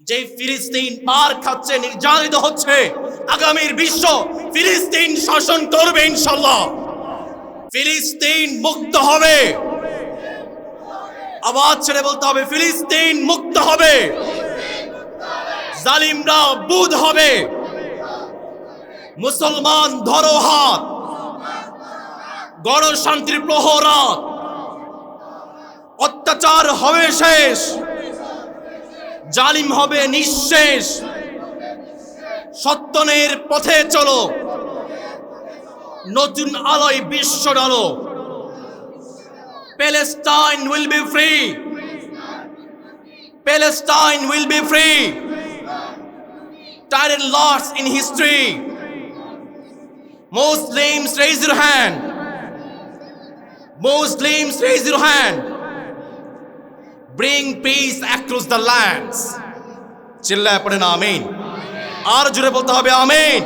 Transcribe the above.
যে ফিলিস্তিন মার খাচ্ছে, নির্যাতিত হচ্ছে, আগামীর বিশ্ব ফিলিস্তিন শাসন করবে ইনশাআল্লাহ। ফিলিস্তিন মুক্ত হবে, আওয়াজ ছেড়ে বলতে হবে, ফিলিস্তিন মুক্ত হবে, জালিমরা বুঁদ হবে। মুসলমান ধরো হাত, গণশান্তির প্রহরাত, অত্যাচার হবে শেষ, জালিম হবে নিঃশেষ। সত্যনের পথে চলো, নতুন আলোয় বিশ্ব ডালো। Palestine will be free. Palestine will be free. Tyrant lost in history. Muslims, raise your hand. Muslims, raise your hand. Bring peace across the lands. চিল্লায় পড়েন আমিন। আর জোরে বলতে হবে আমিন।